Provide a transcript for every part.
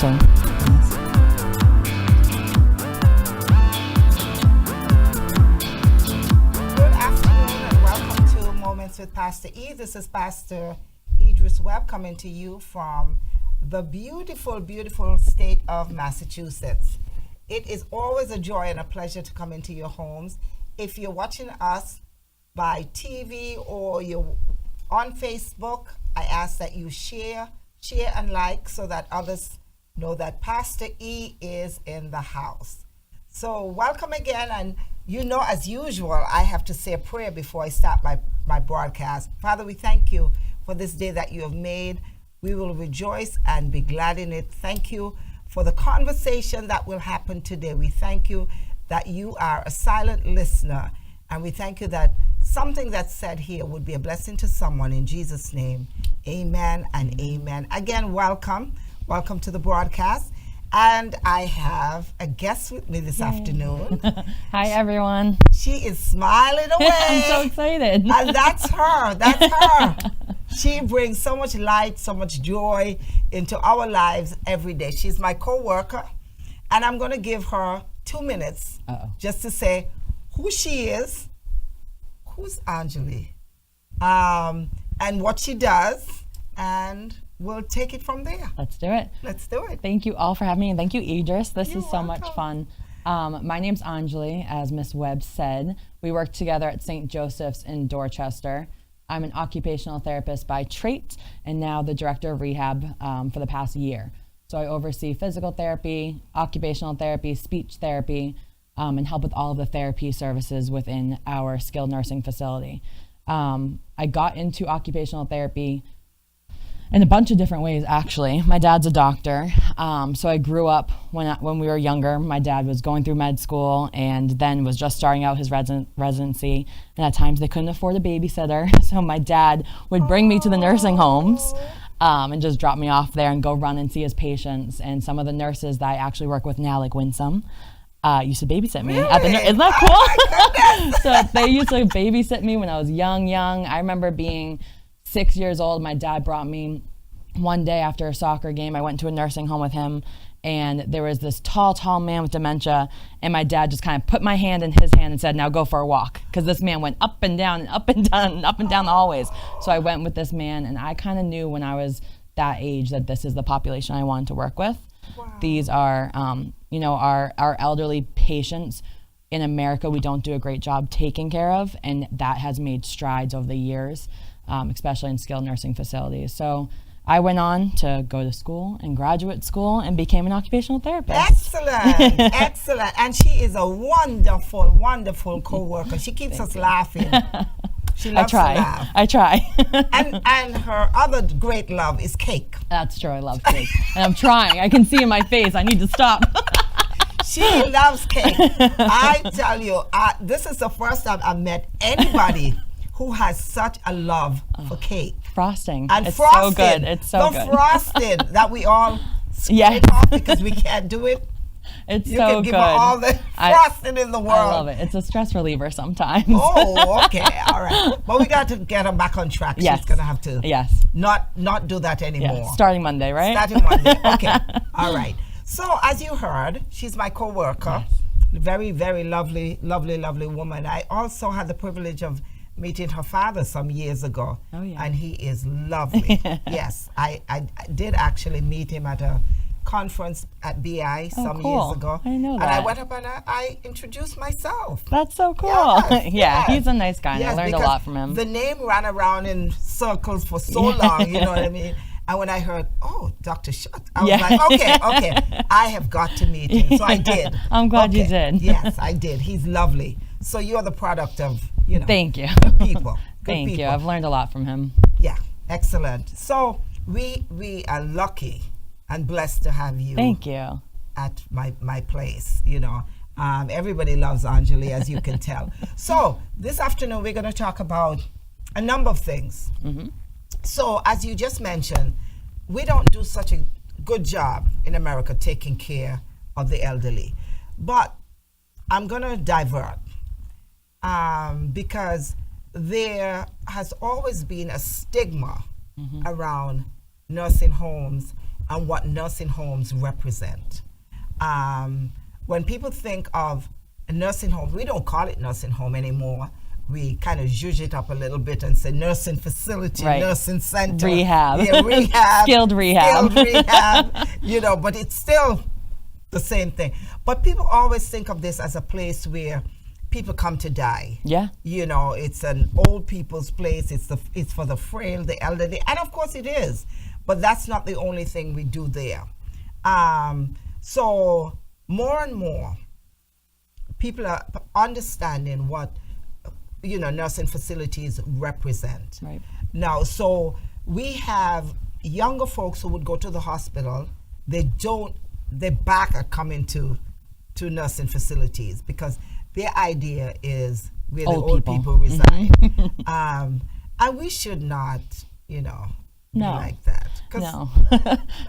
So, Good afternoon and welcome to Moments with Pastor E. This is Pastor Idris Webb coming to you from the beautiful, beautiful state of Massachusetts. It is always a joy and a pleasure to come into your homes. If you're watching us by TV or you're on Facebook, I ask that you share and like so that others know that Pastor E is in the house. So welcome again, and you know, as usual, I have to say a prayer before I start my broadcast. Father, we thank you for this day that you have made. We will rejoice and be glad in it. Thank you for the conversation that will happen today. We thank you that you are a silent listener, and we thank you that something that's said here would be a blessing to someone. In Jesus' name, amen and amen. Again, welcome. Welcome to the broadcast. And I have a guest with me this afternoon. hi everyone. She is smiling away. I'm so excited. And that's her. That's her. She brings so much light, so much joy into our lives every day. She's my co-worker. And I'm going to give her 2 minutes just to say who she is, who's Anjali, and what she does, and we'll take it from there. Let's do it. Let's do it. Thank you all for having me, and thank you, Idris. This You're is so much welcome. fun. My name's Anjali, as Miss Webb said. We work together at St. Joseph's in Dorchester. I'm an occupational therapist by trade, and now the director of rehab for the past year. So I oversee physical therapy, occupational therapy, speech therapy, and help with all of the therapy services within our skilled nursing facility. I got into occupational therapy in a bunch of different ways, actually. My dad's a doctor, so I grew up when we were younger. My dad was going through med school and then was just starting out his residency, and at times they couldn't afford a babysitter, so my dad would bring me to the nursing homes and just drop me off there and go run and see his patients. And some of the nurses that I actually work with now, like Winsome, used to babysit me. Really? Isn't that cool? So they used to babysit me when I was young. I remember being 6 years old. My dad brought me one day after a soccer game. I went to a nursing home with him, and there was this tall man with dementia, and my dad just kind of put my hand in his hand and said, now go for a walk, because this man went up and down and up and down and up and down the hallways. So I went with this man, and I kind of knew when I was that age that this is the population I wanted to work with. Wow. These are our elderly patients in America we don't do a great job taking care of, and that has made strides over the years, especially in skilled nursing facilities. So I went on to go to school and graduate school and became an occupational therapist. Excellent, excellent. And she is a wonderful, wonderful co-worker. She keeps us laughing. She loves to laugh. I try. And her other great love is cake. That's true, I love cake. And I'm trying. I can see in my face, I need to stop. She loves cake. I tell you, this is the first time I've met anybody who has such a love for cake. Frosting. And it's frosting. So good. It's so good. The frosting that we all scrape Yes. off because we can't do it. It's You so can give good. her all the frosting in the world. I love it. It's a stress reliever sometimes. Oh, okay, all right. But we got to get her back on track. Yes. She's gonna have to Yes. not do that anymore. Yeah. Starting Monday, right? Starting Monday. Okay. All right. So as you heard, she's my co-worker. Yes. Very, very lovely woman. I also had the privilege of meeting her father some years ago. Oh, yeah. And he is lovely. Yes. I did actually meet him at a conference at BI some cool. years ago. I know And that. I went up and I introduced myself. That's so cool. Yes, Yeah, yes. he's a nice guy, and Yes, I learned a because lot from him. The name ran around in circles for so long, you know what I mean? And when I heard, oh, Dr. Shutt, I was like, okay, I have got to meet him. So I did. I'm glad you did. Yes, I did. He's lovely. So you're the product of, Thank you. Good people. Thank you. I've learned a lot from him. Yeah, excellent. So we are lucky and blessed to have you. Thank you. At my place, everybody loves Anjali, as you can tell. So this afternoon we're going to talk about a number of things. Mm-hmm. So as you just mentioned, we don't do such a good job in America taking care of the elderly. But I'm going to divert because there has always been a stigma around nursing homes and what nursing homes represent. When people think of a nursing home, we don't call it nursing home anymore. We kind of zhuzh it up a little bit and say nursing facility, nursing center. Rehab. Yeah, rehab. Skilled rehab. Skilled rehab, but it's still the same thing. But people always think of this as a place where people come to die. Yeah. It's an old people's place. It's for the frail, the elderly. And of course it is. But that's not the only thing we do there. So more and more people are understanding what nursing facilities represent. Right. Now, so we have younger folks who would go to the hospital. They're back at coming to nursing facilities because their idea is where the old people reside. And we should not, be like that. No.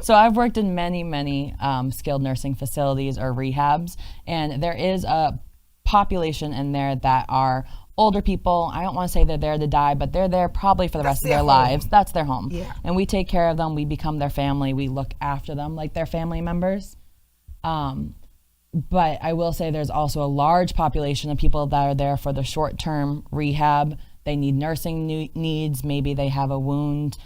So I've worked in many skilled nursing facilities or rehabs, and there is a population in there that are older people. I don't want to say they're there to die, but they're there probably for the rest of their lives. That's their home. Yeah. And we take care of them. We become their family. We look after them like they're family members. But I will say there's also a large population of people that are there for the short-term rehab. They need nursing needs. Maybe they have a wound.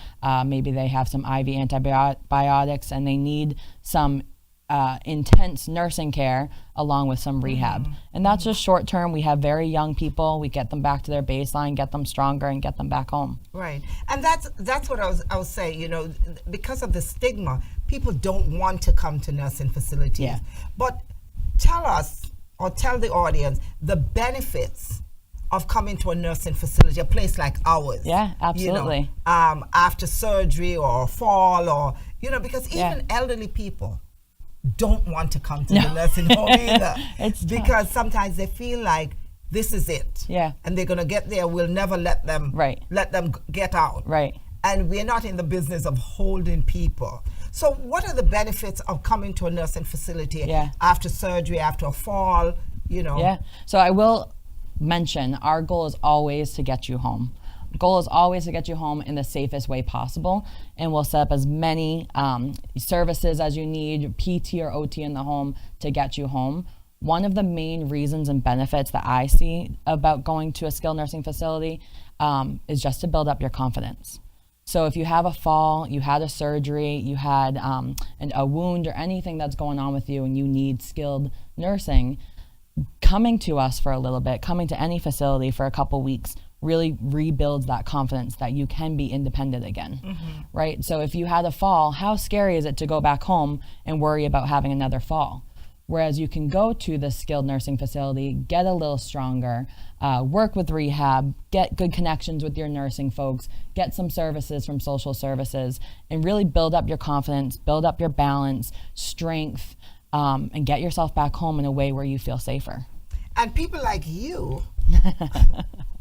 Maybe they have some IV antibiotics, and they need some intense nursing care along with some rehab. And that's just short term. We have very young people. We get them back to their baseline, get them stronger, and get them back home. Right. And that's what I was saying, because of the stigma, people don't want to come to nursing facilities. Yeah. But tell us, or tell the audience, the benefits of coming to a nursing facility, a place like ours. Yeah, absolutely. After surgery or a fall, or because even elderly people don't want to come to the nursing home either. It's because tough. sometimes they feel like this is it. Yeah. And they're gonna get there. We'll never let them get out. Right. And we're not in the business of holding people. So what are the benefits of coming to a nursing facility after surgery, after a fall, Yeah. So I will mention our goal is always to get you home. Goal is always to get you home in the safest way possible, and we'll set up as many services as you need, PT or OT in the home, to get you home. One of the main reasons and benefits that I see about going to a skilled nursing facility is just to build up your confidence. So if you have a fall, you had a surgery, you had a wound or anything that's going on with you and you need skilled nursing, coming to us for a little bit, coming to any facility for a couple weeks really rebuilds that confidence that you can be independent again, right? So if you had a fall, how scary is it to go back home and worry about having another fall? Whereas you can go to the skilled nursing facility, get a little stronger, work with rehab, get good connections with your nursing folks, get some services from social services, and really build up your confidence, build up your balance, strength, and get yourself back home in a way where you feel safer. And people like you,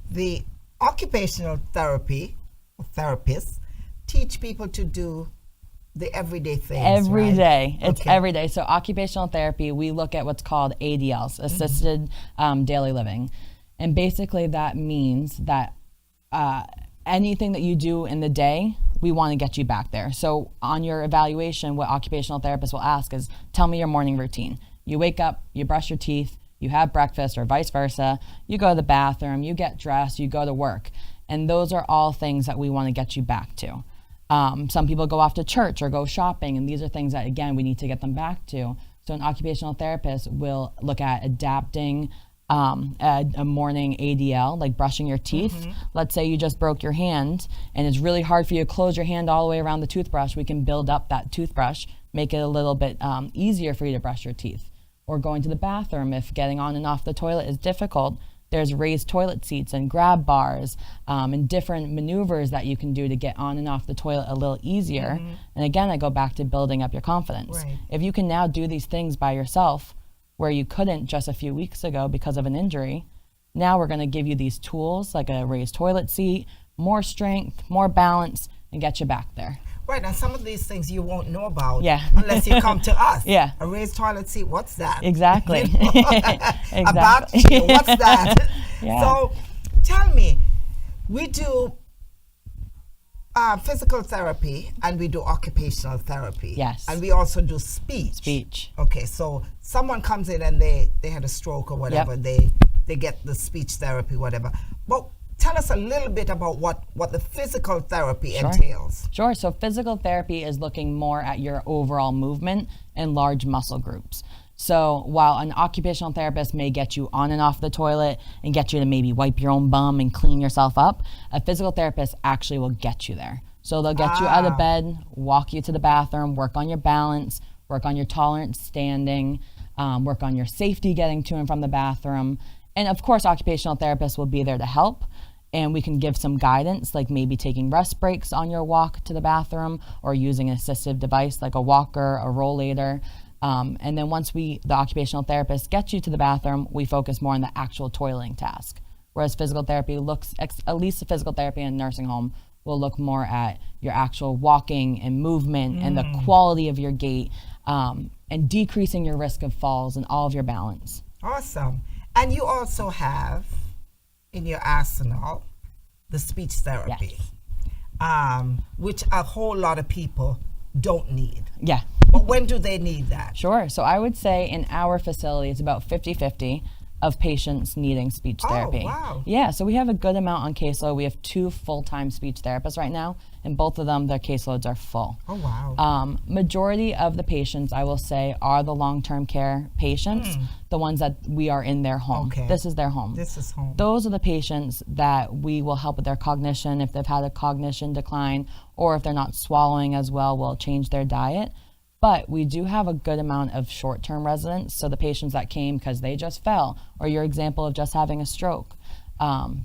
the occupational therapists, teach people to do the everyday things. Every right? day. It's every day. So occupational therapy, we look at what's called ADLs, assisted daily living. And basically that means that anything that you do in the day, we want to get you back there. So on your evaluation, what occupational therapists will ask is, tell me your morning routine. You wake up, you brush your teeth, you have breakfast, or vice versa, you go to the bathroom, you get dressed, you go to work. And those are all things that we want to get you back to. Some people go off to church or go shopping, and these are things that, again, we need to get them back to. So an occupational therapist will look at adapting a morning ADL, like brushing your teeth. Let's say you just broke your hand and it's really hard for you to close your hand all the way around the toothbrush. We can build up that toothbrush, make it a little bit easier for you to brush your teeth. Or going to the bathroom, if getting on and off the toilet is difficult, there's raised toilet seats and grab bars and different maneuvers that you can do to get on and off the toilet a little easier. And again, I go back to building up your confidence. Right. If you can now do these things by yourself, where you couldn't just a few weeks ago because of an injury, now we're going to give you these tools like a raised toilet seat, more strength, more balance, and get you back there. Right, and some of these things you won't know about Yeah. unless you come to us. Yeah. A raised toilet seat, what's that? Exactly. You know? A back Exactly. chair, what's that? Yeah. So tell me, we do physical therapy and we do occupational therapy. Yes. And we also do speech. Speech. Okay, so someone comes in and they had a stroke or whatever, they get the speech therapy, whatever. But tell us a little bit about what the physical therapy entails. Sure. So physical therapy is looking more at your overall movement and large muscle groups. So while an occupational therapist may get you on and off the toilet and get you to maybe wipe your own bum and clean yourself up, a physical therapist actually will get you there. So they'll get you out of bed, walk you to the bathroom, work on your balance, work on your tolerance standing, work on your safety getting to and from the bathroom. And of course, occupational therapists will be there to help. And we can give some guidance, like maybe taking rest breaks on your walk to the bathroom or using an assistive device like a walker, a rollator. And then once the occupational therapist gets you to the bathroom, we focus more on the actual toileting task. Whereas physical therapy at least the physical therapy in a nursing home will look more at your actual walking and movement and the quality of your gait and decreasing your risk of falls and all of your balance. Awesome. And you also have in your arsenal the speech therapy, which a whole lot of people don't need. Yeah. But when do they need that? Sure. So I would say in our facility, it's about 50-50 of patients needing speech therapy. Oh, wow. Yeah, so we have a good amount on caseload. We have 2 full-time speech therapists right now, and both of them, their caseloads are full. Oh, wow. Majority of the patients, I will say, are the long-term care patients, the ones that we are in their home. Okay. This is their home. This is home. Those are the patients that we will help with their cognition if they've had a cognition decline, or if they're not swallowing as well, we'll change their diet. But we do have a good amount of short-term residents, so the patients that came because they just fell, or your example of just having a stroke.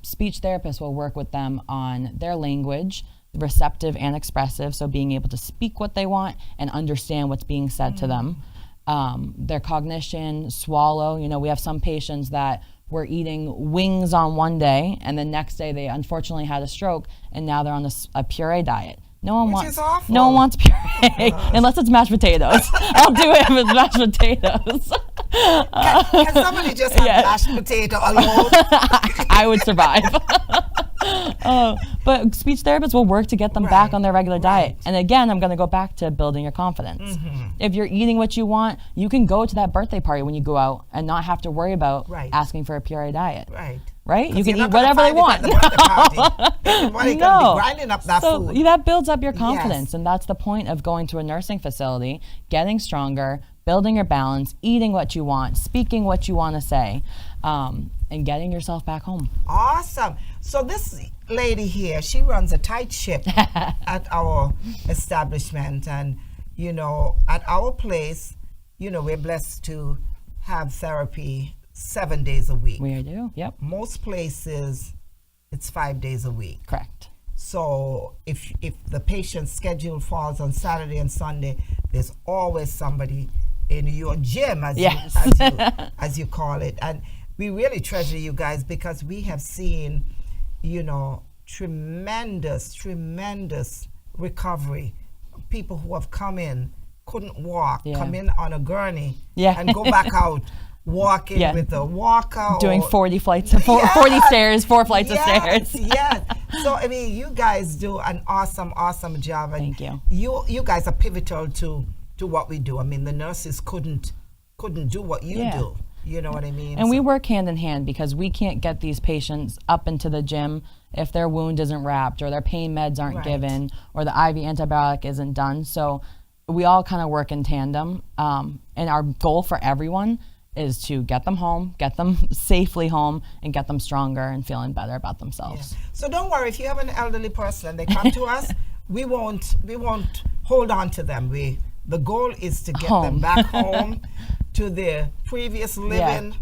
Speech therapists will work with them on their language, receptive and expressive, so being able to speak what they want and understand what's being said to them. Their cognition, swallow, we have some patients that were eating wings on one day, and the next day they unfortunately had a stroke, and now they're on a puree diet. No one wants puree unless it's mashed potatoes. I'll do it if it's mashed potatoes. Can somebody just have mashed potato alone? I would survive. But speech therapists will work to get them back on their regular diet. And again, I'm going to go back to building your confidence. If you're eating what you want, you can go to that birthday party when you go out and not have to worry about asking for a puree diet. Right? You can eat whatever they want. Everybody can be grinding up that food. That builds up your confidence, and that's the point of going to a nursing facility, getting stronger, building your balance, eating what you want, speaking what you want to say, and getting yourself back home. Awesome. So this lady here, she runs a tight ship at our establishment, and at our place, we're blessed to have therapy 7 days a week. We do, yep. Most places, it's 5 days a week. Correct. So if the patient's schedule falls on Saturday and Sunday, there's always somebody in your gym, as you call it. And we really treasure you guys because we have seen, tremendous recovery. People who have come in, couldn't walk, come in on a gurney, and go back out walking with a walker. Doing 40 flights, 40 stairs, 4 flights of stairs. So, you guys do an awesome job. And thank you. You guys are pivotal to what we do. The nurses couldn't do what you do. You know what I mean? And we work hand in hand because we can't get these patients up into the gym if their wound isn't wrapped or their pain meds aren't given or the IV antibiotic isn't done. So we all kind of work in tandem. And our goal for everyone is to get them home, get them safely home, and get them stronger and feeling better about themselves. So don't worry, if you have an elderly person and they come to us, we won't hold on to them. The goal is to get them back home to their previous living,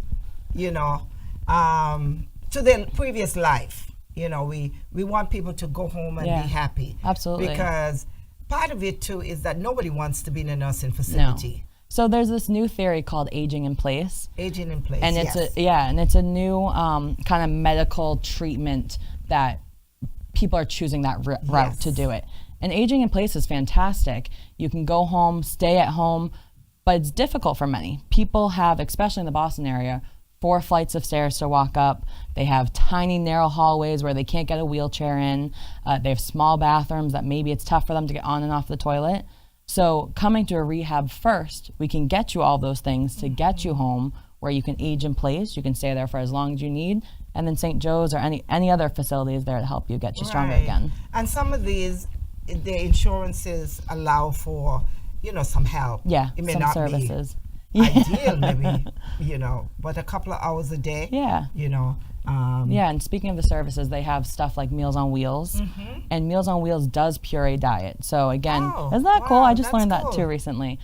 you know, to their previous life. You know, we want people to go home and be happy. Absolutely. Because part of it too is that nobody wants to be in a nursing facility. No. So there's this new theory called aging in place. Aging in place, and it's a new kind of medical treatment that people are choosing that route to do it. And aging in place is fantastic. You can go home, stay at home, but it's difficult for many. People have, especially in the Boston area, 4 flights of stairs to walk up. They have tiny, narrow hallways where they can't get a wheelchair in. They have small bathrooms that maybe it's tough for them to get on and off the toilet. So coming to a rehab first, we can get you all those things to get you home where you can age in place. You can stay there for as long as you need. And then St. Joe's or any other facility is there to help you get you stronger again. And some of these, the insurances allow for, you know, some help. Yeah, it may some not services. Be ideal, maybe, you know, but a couple of hours a day. Yeah. You know. And speaking of the services, they have stuff like Meals on Wheels, and Meals on Wheels does puree diet. So again, isn't that cool? I just learned that too recently.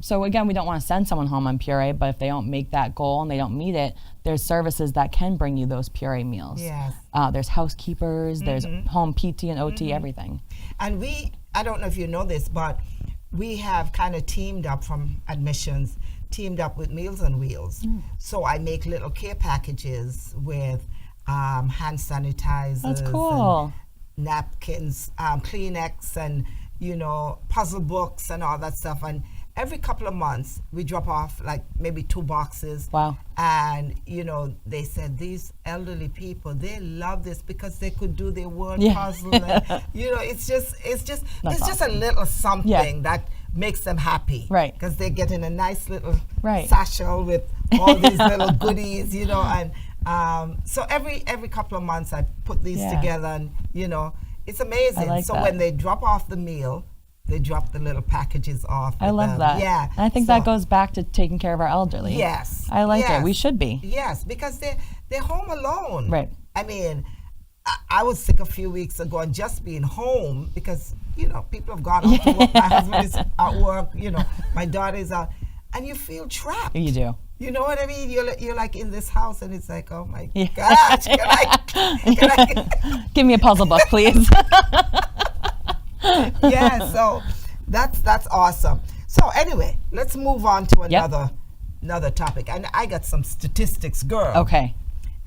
So again, we don't want to send someone home on puree, but if they don't make that goal and they don't meet it, there's services that can bring you those puree meals. Yes. There's housekeepers, there's home PT and OT, everything. And I don't know if you know this, but we have kind of teamed up from admissions, teamed up with Meals on Wheels. So I make little care packages with hand sanitizers. That's cool. And napkins, Kleenex, and, you know, puzzle books and all that stuff. And every couple of months, we drop off like maybe 2 boxes. Wow. And, you know, they said these elderly people, they love this because they could do their word puzzle. And, you know, it's just a little something that makes them happy. Right. Because they're getting a nice little satchel with all these little goodies, you know. And so every couple of months, I put these together, and, you know, it's amazing. Like so when they drop off the meal, they drop the little packages off. I love that. Yeah. And I think that goes back to taking care of our elderly. Yes. I like it. We should be. Yes, because they're home alone. Right. I mean, I was sick a few weeks ago, and just being home because, you know, people have gone out to work. My husband is at work. You know, my daughter is out, and you feel trapped. You do. You know what I mean? You're like in this house, and it's like, oh my gosh, can I give me a puzzle book, please. Yeah, so that's awesome. So anyway, let's move on to another topic. And I got some statistics, girl. Okay.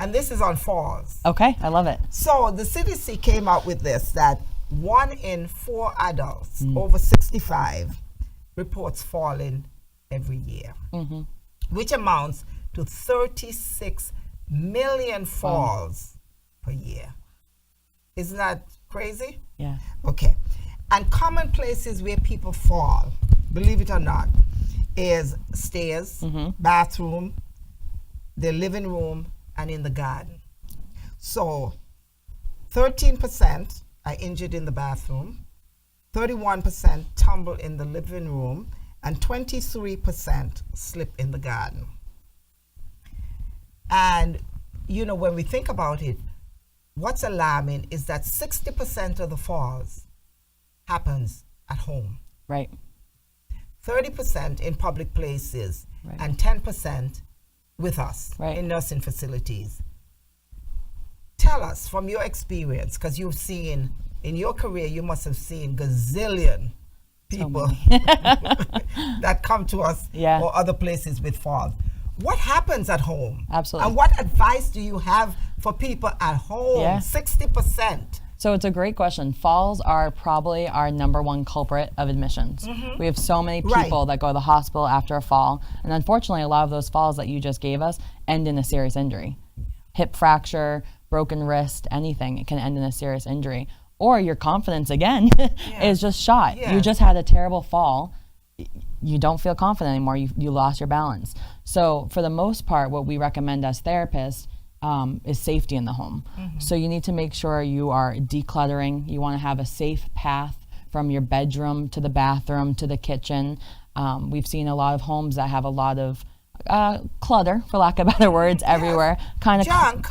And this is on falls. Okay, I love it. So the CDC came out with this, that 1 in 4 adults over 65 reports falling every year, which amounts to 36 million falls per year. Isn't that crazy? Yeah. Okay. And common places where people fall, believe it or not, is stairs, bathroom, the living room, and in the garden. So 13% are injured in the bathroom, 31% tumble in the living room, and 23% slip in the garden. And, you know, when we think about it, what's alarming is that 60% of the falls happens at home. Right. 30% in public places, Right. and 10% with us Right. in nursing facilities. Tell us from your experience, because you've seen, in your career, you must have seen gazillion people that come to us or other places with falls. What happens at home? Absolutely. And what advice do you have for people at home? Yeah. 60%. So it's a great question. Falls are probably our #1 culprit of admissions. We have so many people that go to the hospital after a fall, and unfortunately a lot of those falls that you just gave us end in a serious injury. Hip fracture, broken wrist, anything, it can end in a serious injury. Or your confidence again is just shot. You just had a terrible fall. You don't feel confident anymore. You lost your balance. So for the most part, what we recommend as therapists is safety in the home. So you need to make sure you are decluttering. You want to have a safe path from your bedroom to the bathroom to the kitchen. We've seen a lot of homes that have a lot of clutter, for lack of better words, everywhere. Kind of Junk.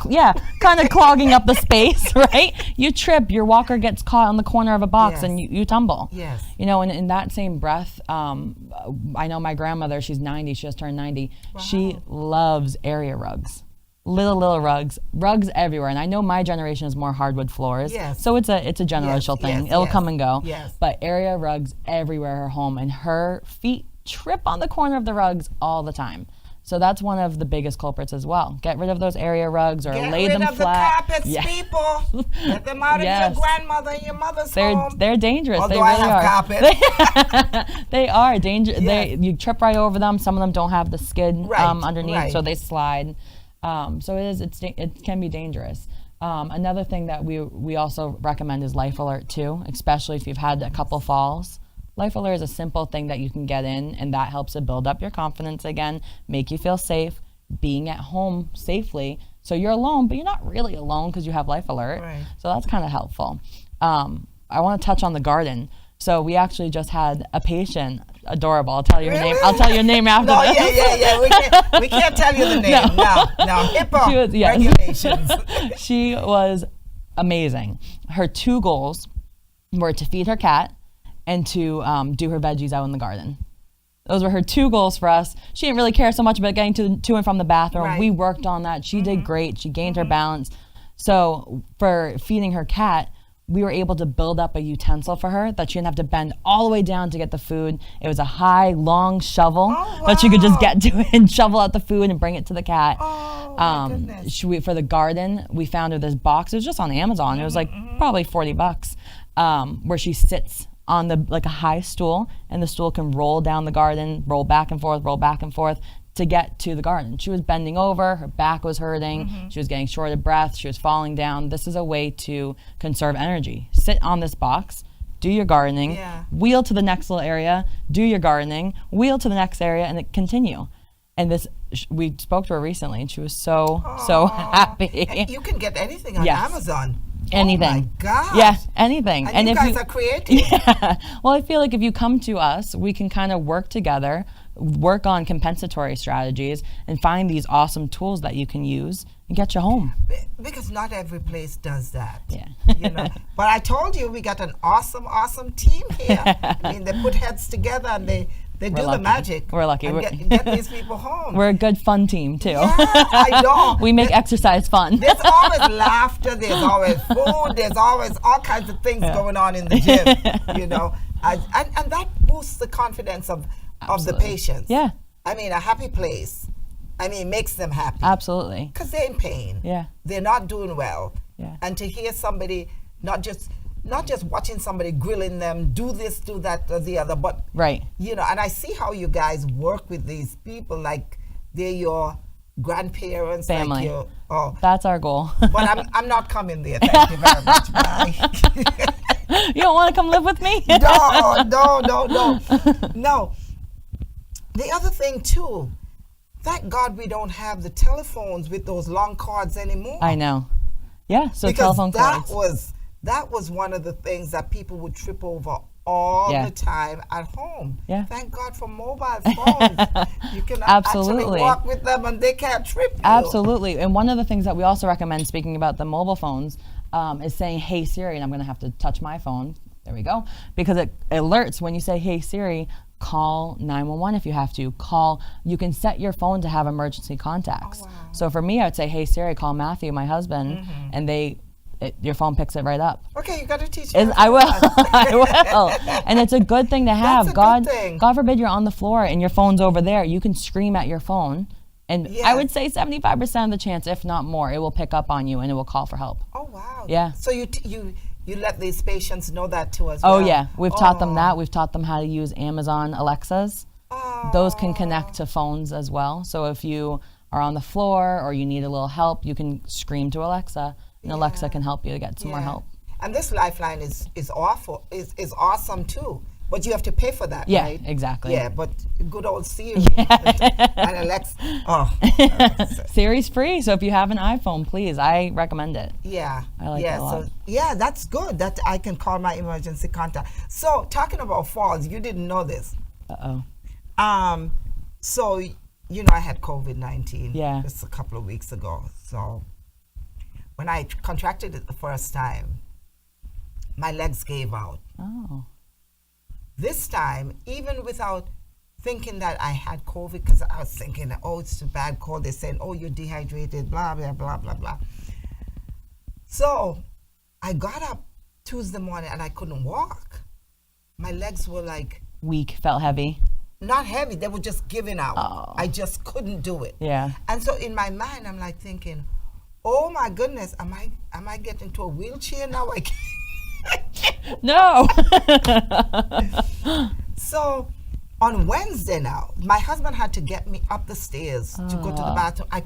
kind of clogging up the space, right? You trip, your walker gets caught on the corner of a box, and you tumble. Yes. You know, and in that same breath, I know my grandmother, she's 90, she just turned 90. Wow. She loves area rugs. Little rugs everywhere. And I know my generation is more hardwood floors. Yes. So it's a generational thing. It'll come and go. Yes. But area rugs everywhere her home, and her feet trip on the corner of the rugs all the time. So that's one of the biggest culprits as well. Get rid of those area rugs or lay them flat. Get rid of the carpets, people. Get them out of your grandmother and your mother's home. They're dangerous. Although they really I have carpet. They are dangerous. Yes. You trip right over them. Some of them don't have the skid underneath, so they slide. So it can be dangerous. Another thing that we also recommend is Life Alert too, especially if you've had a couple falls. Life Alert is a simple thing that you can get in, and that helps to build up your confidence again, make you feel safe, being at home safely. So you're alone, but you're not really alone because you have Life Alert. Right. So that's kind of helpful. I want to touch on the garden. So we actually just had a patient, adorable. I'll tell you her name. I'll tell you her name after this. Yeah. We can't tell you the name. No. HIPAA regulations. She was amazing. Her two goals were to feed her cat and to do her veggies out in the garden. Those were her two goals for us. She didn't really care so much about getting to and from the bathroom. Right. We worked on that. She did great. She gained her balance. So for feeding her cat, we were able to build up a utensil for her that she didn't have to bend all the way down to get the food. It was a high, long shovel that she could just get to and shovel out the food and bring it to the cat. Oh, my goodness. For the garden, we found her this box. It was just on Amazon. It was like probably $40, where she sits on a high stool, and the stool can roll down the garden, roll back and forth to get to the garden. She was bending over, her back was hurting, she was getting short of breath, she was falling down. This is a way to conserve energy. Sit on this box, do your gardening, wheel to the next little area, do your gardening, wheel to the next area, and it continue. And this, we spoke to her recently, and she was so happy. And you can get anything on Amazon. Anything. Oh my God. Yeah, anything. And you guys are creative. Yeah. Well, I feel like if you come to us, we can kind of work together, work on compensatory strategies, and find these awesome tools that you can use and get you home. Because not every place does that. Yeah. But I told you we got an awesome team here. I mean, they put heads together and they do the magic. We're lucky. And get these people home. We're a good fun team too. Yeah, I know. We make exercise fun. There's always laughter. There's always food. There's always all kinds of things going on in the gym. And that boosts the confidence of the patients. Yeah. I mean, a happy place. I mean, makes them happy. Absolutely. Because they're in pain. Yeah. They're not doing well. Yeah. And to hear somebody not just watching somebody grilling them, do this, do that, or the other, but and I see how you guys work with these people like they're your grandparents, family. Like that's our goal. But I'm not coming there. Thank you very much. Bye. You don't want to come live with me? No. The other thing too, thank God we don't have the telephones with those long cords anymore. I know. Yeah. So because telephone cords. That was one of the things that people would trip over all the time at home. Yeah. Thank God for mobile phones. You can Absolutely. actually walk with them and they can't trip you. Absolutely. And one of the things that we also recommend, speaking about the mobile phones, is saying, "Hey Siri," and I'm going to have to touch my phone. There we go. Because it alerts when you say, "Hey Siri," call 911 if you have to. You can set your phone to have emergency contacts. Oh, wow. So for me, I would say, "Hey Siri, call Matthew, my husband," and your phone picks it right up. Okay, you got to teach me. I will. I will. And it's a good thing to have. That's a good thing. God forbid you're on the floor and your phone's over there. You can scream at your phone. And I would say 75% of the chance, if not more, it will pick up on you and it will call for help. Oh, wow. Yeah. So you let these patients know that too as well? Oh, yeah. We've taught them that. We've taught them how to use Amazon Alexas. Oh. Those can connect to phones as well. So if you are on the floor or you need a little help, you can scream to Alexa. And Alexa can help you to get some more help. And this lifeline is awesome too. But you have to pay for that, right? Yeah, exactly. Yeah, but good old Siri and Alexa. Oh. Siri's free, so if you have an iPhone, please, I recommend it. Yeah. I like it a lot. So, that's good. That I can call my emergency contact. So talking about falls, you didn't know this. Uh-oh. So you know, I had COVID-19 Yeah. just a couple of weeks ago. So when I contracted it the first time, my legs gave out. Oh. This time, even without thinking that I had COVID, because I was thinking, oh, it's a bad cold. They're saying, oh, you're dehydrated, blah, blah, blah, blah, blah. So I got up Tuesday morning and I couldn't walk. My legs were like, Weak, felt heavy. not heavy, they were just giving out. Oh. I just couldn't do it. Yeah. And so in my mind, I'm like thinking, oh my goodness, am I getting to a wheelchair now? I can't. No. So on Wednesday now, my husband had to get me up the stairs to go to the bathroom. I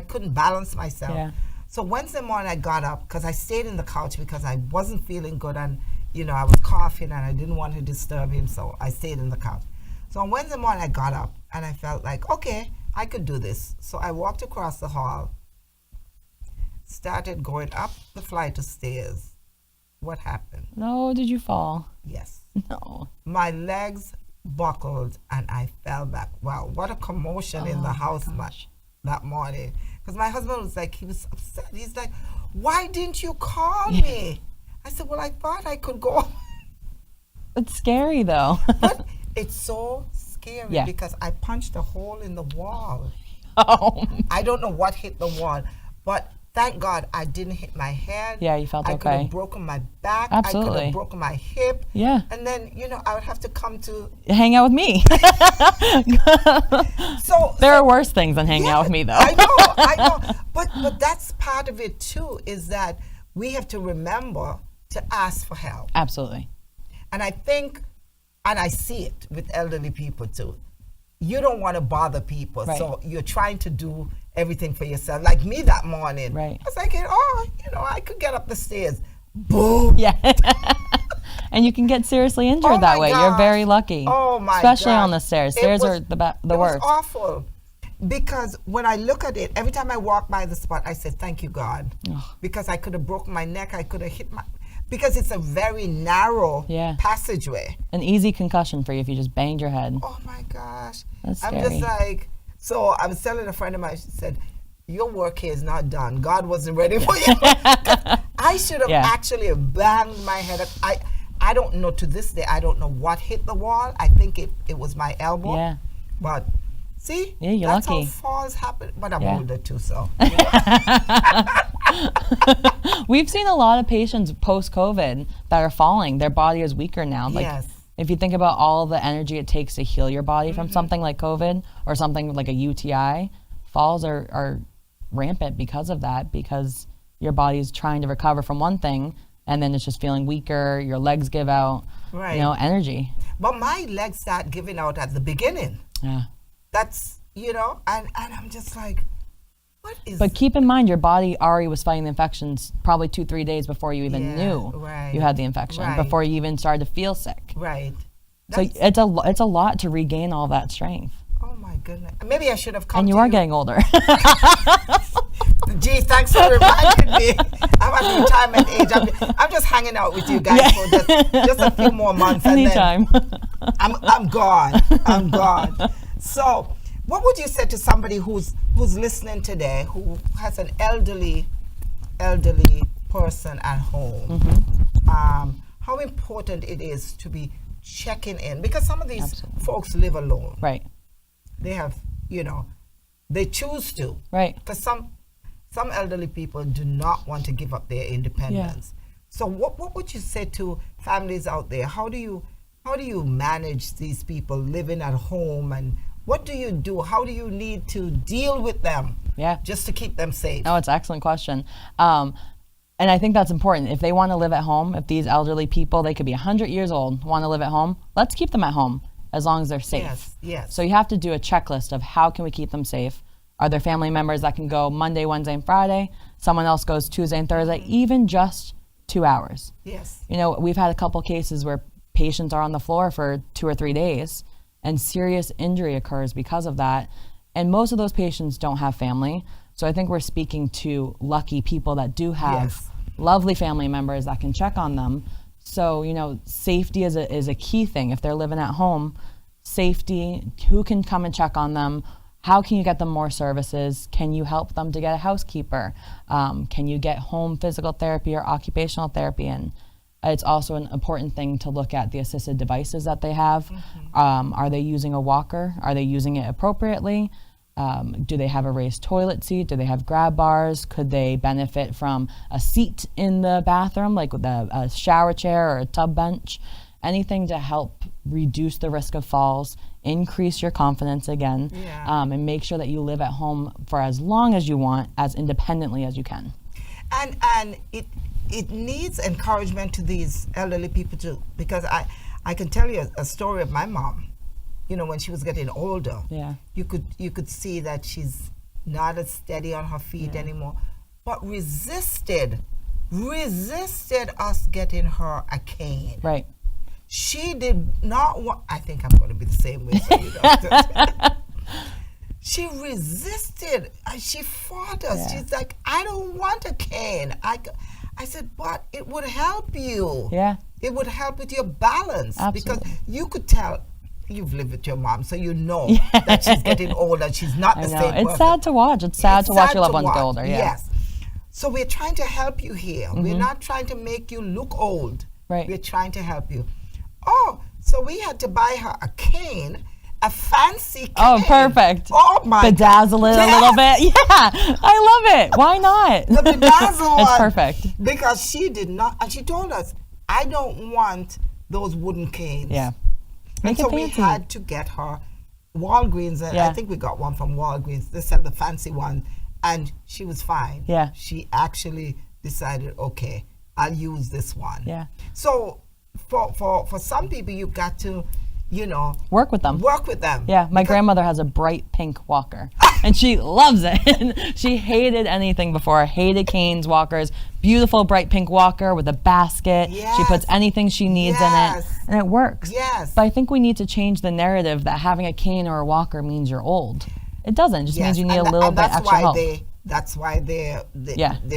couldn't balance myself. Yeah. So Wednesday morning I got up because I stayed in the couch because I wasn't feeling good, and you know, I was coughing and I didn't want to disturb him, so I stayed in the couch. So on Wednesday morning I got up and I felt like, okay, I could do this. So I walked across the hall, started going up the flight of stairs. What happened? No, did you fall? Yes. No. My legs buckled and I fell back. Wow, what a commotion in the house that morning. Because my husband was like, he was upset. He's like, why didn't you call me? I said, well, I thought I could go. It's scary though. But it's so scary because I punched a hole in the wall. Oh. I don't know what hit the wall, but thank God I didn't hit my head. Yeah, you felt I could okay. have broken my back. Absolutely. I could have broken my hip. Yeah. And then, you know, I would have to come to. Hang out with me. So There are worse things than hanging out with me though. I know. But that's part of it too, is that we have to remember to ask for help. Absolutely. And I think, and I see it with elderly people too, you don't want to bother people. Right. So you're trying to do everything for yourself. Like me that morning. Right. I was like, oh, you know, I could get up the stairs. Boom. Yeah. And you can get seriously injured Oh that my way. gosh. You're very lucky. Oh my Especially gosh. on the stairs. It Stairs was- are the It worst. was awful. Because when I look at it, every time I walk by the spot, I say, thank you, God. Ugh. Because I could have broken my neck, I could have hit my, because it's a very narrow passageway. An easy concussion for you if you just banged your head. Oh my gosh. That's I'm scary. just like, so I was telling a friend of mine, she said, your work here is not done. God wasn't ready for you. I should have actually banged my head. I don't know, to this day, I don't know what hit the wall. I think it was my elbow. Yeah. But see, Yeah, you're that's lucky. how falls happen. But I'm Yeah. older too, so. We've seen a lot of patients post-COVID that are falling. Their body is weaker now. Like, Yes. if you think about all the energy it takes to heal your body from something like COVID or something like a UTI, falls are rampant because of that, because your body's trying to recover from one thing and then it's just feeling weaker, your legs give out, Right. you know, energy. But my legs start giving out at the beginning. Yeah. That's, you know, and I'm just like, what is But keep in mind, your body already was fighting the infections probably 2-3 days before you even knew you had the infection, right. before you even started to feel sick. Right. So That's- it's a lot to regain all that strength. oh my goodness. Maybe I should have come And you to are getting older. Gee, thanks for reminding me. I'm at the retirement age. I'm just hanging out with you guys for just a few more months. Anytime. And then I'm gone. I'm gone. So what would you say to somebody who's listening today, who has an elderly person at home? How important it is to be checking in, because some of these folks live alone. Right. They have, you know, they choose to. Right. Because some elderly people do not want to give up their independence. So what would you say to families out there? How do you manage these people living at home, and what do you do? How do you need to deal with them? Yeah. Just to keep them safe. No, it's an excellent question. And I think that's important. If they want to live at home, if these elderly people, they could be 100 years old, want to live at home, let's keep them at home as long as they're safe. Yes, yes. So you have to do a checklist of how can we keep them safe. Are there family members that can go Monday, Wednesday, and Friday? Someone else goes Tuesday and Thursday, even just 2 hours. Yes. You know, we've had a couple cases where patients are on the floor for 2 or 3 days and serious injury occurs because of that. And most of those patients don't have family. So I think we're speaking to lucky people that do have lovely family members that can check on them. So, you know, safety is a key thing. If they're living at home, safety, who can come and check on them, how can you get them more services? Can you help them to get a housekeeper? Can you get home physical therapy or occupational therapy? And it's also an important thing to look at the assisted devices that they have. Are they using a walker? Are they using it appropriately? Do they have a raised toilet seat? Do they have grab bars? Could they benefit from a seat in the bathroom, like with a shower chair or a tub bench? Anything to help reduce the risk of falls, increase your confidence again, and make sure that you live at home for as long as you want, as independently as you can. And it needs encouragement to these elderly people too, because I can tell you a story of my mom. You know, when she was getting older, you could see that she's not as steady on her feet anymore, but resisted us getting her a cane. Right. She did not want, I think I'm going to be the same way for you, doctor. She resisted, and she fought us. She's like, I don't want a cane. I said, but it would help you. Yeah. It would help with your balance. Absolutely. Because you could tell, you've lived with your mom, so you know that she's getting older. She's not the same person. It's sad to watch. It's sad to watch your loved ones get older. Yeah. Yes. So we're trying to help you here. We're not trying to make you look old. Right. We're trying to help you. Oh, so we had to buy her a cane, a fancy cane. Oh, perfect. Oh, my Bedazzle it a little bit. Yeah, I love it. Why not? The bedazzle It's one. perfect. Because she did not, and she told us, I don't want those wooden canes. Yeah. And so we had to get her Walgreens, and I think we got one from Walgreens. They sell the fancy one, and she was fine. Yeah. She actually decided, okay, I'll use this one. Yeah. So for some people, you've got to, you know, work with them. Yeah. My grandmother has a bright pink walker, and she loves it. She hated anything before. Hated canes, walkers. Beautiful bright pink walker with a basket. Yes. She puts anything she needs in it, and it works. Yes. But I think we need to change the narrative that having a cane or a walker means you're old. It doesn't. It just means you need a little bit extra help. That's why they're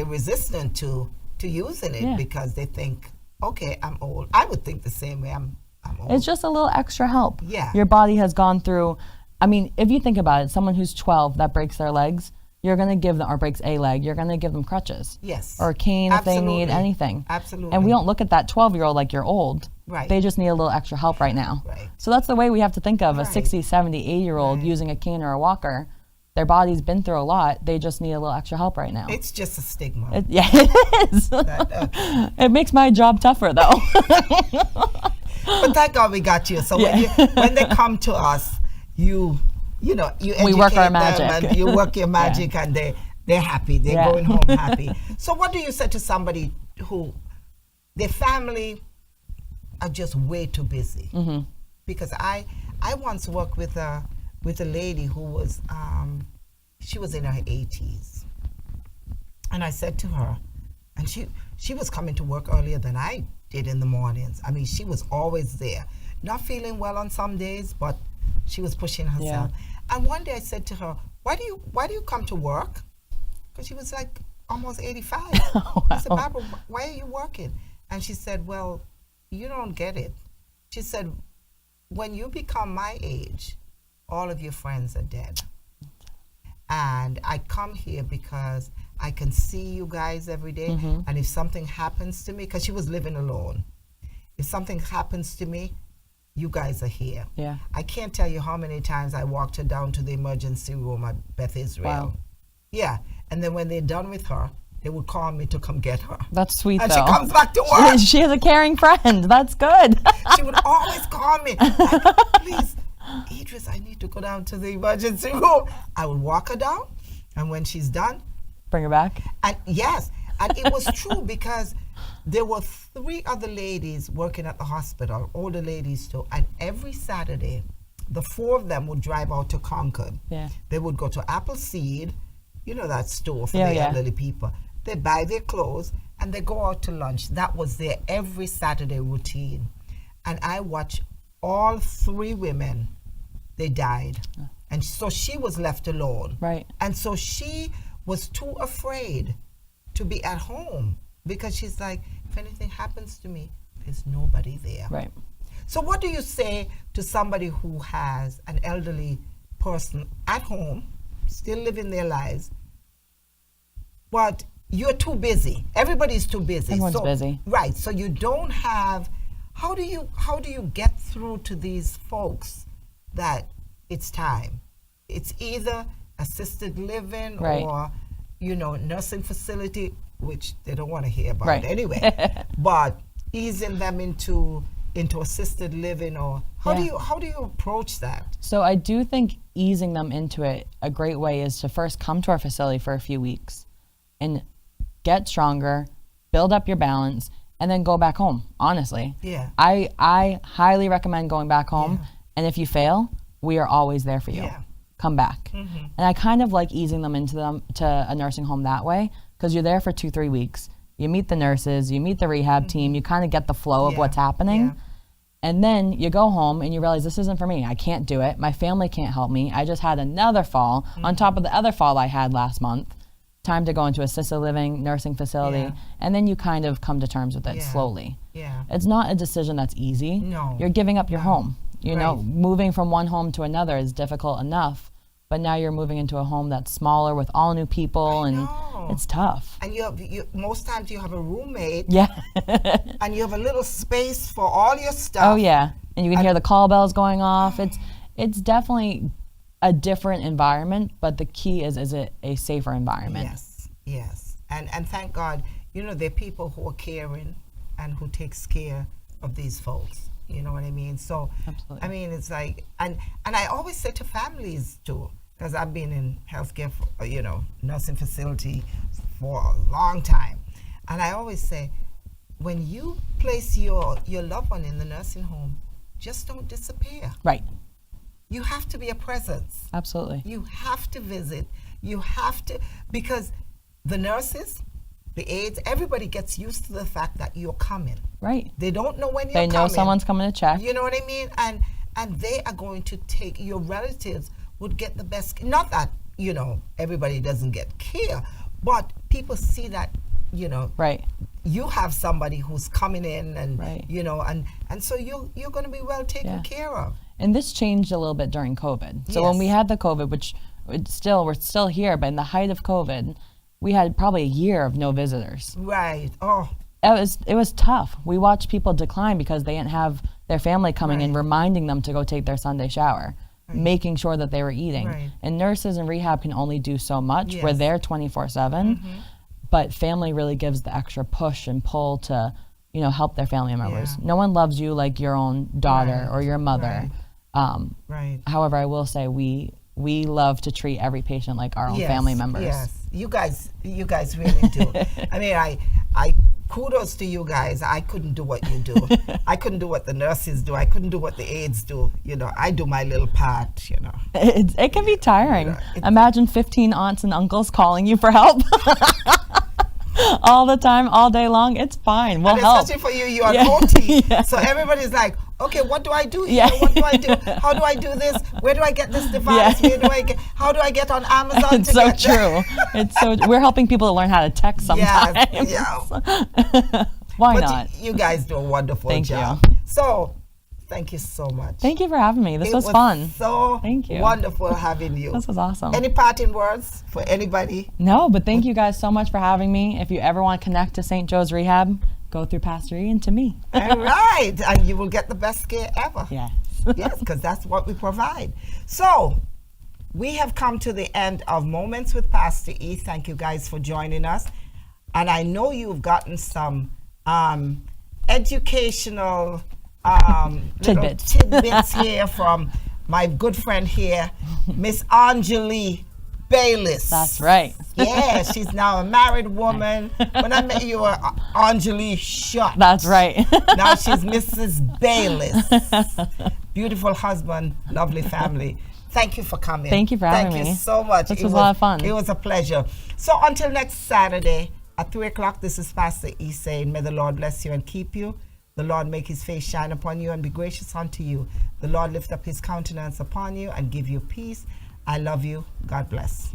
resistant to using it, because they think, okay, I'm old. I would think the same way. I'm old. It's just a little extra help. Yeah. Your body has gone through, I mean, if you think about it, someone who's 12 that breaks their legs, you're going to give them, or breaks a leg, you're going to give them crutches. Yes. Or a cane if they need anything. Absolutely. And we don't look at that 12-year-old like you're old. Right. They just need a little extra help right now. Right. So that's the way we have to think of a 60, 70, 80-year-old using a cane or a walker. Their body's been through a lot. They just need a little extra help right now. It's just a stigma. It is. It makes my job tougher, though. But thank God we got you. So when they come to us, you educate we work our them magic. and you work your magic, and they're happy. They're going home happy. So what do you say to somebody who their family are just way too busy? Because I once worked with a lady who was she was in her 80s, and I said to her, and she was coming to work earlier than I did in the mornings. I mean, she was always there, not feeling well on some days, but she was pushing herself. And one day I said to her, why do you come to work? Because she was like almost 85. Wow. I said, Barbara, why are you working? And she said, well, you don't get it. She said, when you become my age, all of your friends are dead. And I come here because I can see you guys every day. And if something happens to me, because she was living alone, if something happens to me, you guys are here. Yeah. I can't tell you how many times I walked her down to the emergency room at Beth Israel. Wow. Yeah. And then when they're done with her, they would call me to come get her. That's sweet, and though. she comes back to work. She has a caring friend. That's good. She would always call me, like, please, Idris, I need to go down to the emergency room. I would walk her down, and when she's done, bring her back. And yes, and it was true because there were 3 other ladies working at the hospital, older ladies too, and every Saturday, the 4 of them would drive out to Concord. Yeah. They would go to Appleseed, you know that store for the elderly people. They buy their clothes and they go out to lunch. That was their every Saturday routine. And I watched all 3 women, they died. And so she was left alone. Right. And so she was too afraid to be at home because she's like, if anything happens to me, there's nobody there. Right. So what do you say to somebody who has an elderly person at home, still living their lives, but you're too busy. Everybody's too busy. Everyone's busy. Right. So you don't have. How do you get through to these folks that it's time? It's either assisted living Right. or, nursing facility, which they don't want to hear about Right. anyway. But easing them into assisted living, or how do you approach that? So I do think easing them into it, a great way is to first come to our facility for a few weeks and get stronger, build up your balance, and then go back home, honestly. Yeah. I highly recommend going back home. Yeah. And if you fail, we are always there for you. Yeah. Come back. Mm-hmm. And I kind of like easing them to a nursing home that way, because you're there for 2-3 weeks. You meet the nurses, you meet the rehab team, you kind of get the flow of Yeah. what's happening. Yeah. And then you go home and you realize this isn't for me. I can't do it. My family can't help me. I just had another fall on top of the other fall I had last month. Time to go into assisted living, nursing facility. Yeah. And then you kind of come to terms with it Yeah. slowly. Yeah. It's not a decision that's easy. No. You're giving up your home. You know, Right. moving from one home to another is difficult enough. But now you're moving into a home that's smaller with all new people, and know. it's tough. And you most times you have a roommate, Yeah. and you have a little space for all your stuff. Oh yeah, and you can hear the call bells going off. It's definitely a different environment, but the key is it a safer environment? Yes. And thank God, there are people who are caring and who takes care of these folks. You know what I mean? So, Absolutely. I mean, it's like, and I always say to families too, because I've been in healthcare, nursing facility for a long time. And I always say, when you place your loved one in the nursing home, just don't disappear. Right. You have to be a presence. Absolutely. You have to visit. You have to, because the nurses, the aides, everybody gets used to the fact that you're coming. Right. They don't know when you're They coming. know someone's coming to check. You know what I mean? And they are going to take, your relatives would get the best, not that, everybody doesn't get care, but people see that, Right. you have somebody who's coming in and, Right. and so you're going to be well taken Yeah. care of. And this changed a little bit during COVID. So Yes. when we had the COVID, which we're still here, but in the height of COVID, we had probably a year of no visitors. Right. Oh, It was tough. We watched people decline because they didn't have their family coming in, Right. reminding them to go take their Sunday shower, making sure that they were eating. Right. And nurses in rehab can only do so much. We're Yes. there 24/7, but family really gives the extra push and pull to, help their family members. Yeah. No one loves you like your own daughter Right. or your mother. right. However, I will say we love to treat every patient like our own family members. Yes, you guys really do. I mean, I kudos to you guys. I couldn't do what you do. I couldn't do what the nurses do. I couldn't do what the aides do. I do my little part. It can be tiring. it's- Imagine 15 aunts and uncles calling you for help. All the time, all day long. It's fine. We'll And help. especially for you, you're Yeah. an OT. Yeah. So everybody's like, okay, what do I do here? Yeah. What do I do? How do I do this? Where do I get this device? Yeah. How do I get on Amazon? It's so true. We're helping people to learn how to text sometimes. Yes. Why But not? you guys do a wonderful Thank job. So, thank you so much. Thank you for having me. This It was fun. So Thank you. wonderful having you. This was awesome. Any parting words for anybody? No, but thank you guys so much for having me. If you ever want to connect to St. Joe's Rehab, go through Pastor E and to me. All right, and you will get the best care ever. Yes. Yes, because that's what we provide. So, we have come to the end of Moments with Pastor E. Thank you guys for joining us. And I know you've gotten some educational little tidbits here from my good friend here, Miss Anjali Bayliss. That's right. Yeah, she's now a married woman. When I met you, were Anjali Shot. That's right. Now she's Mrs. Bayliss. Beautiful husband, lovely family. Thank you for coming. Thank you for having me. Thank you so much. This was a lot of fun. It was a pleasure. So until next Saturday at 3 o'clock, this is Pastor E saying, may the Lord bless you and keep you. The Lord make his face shine upon you and be gracious unto you. The Lord lift up his countenance upon you and give you peace. I love you. God bless.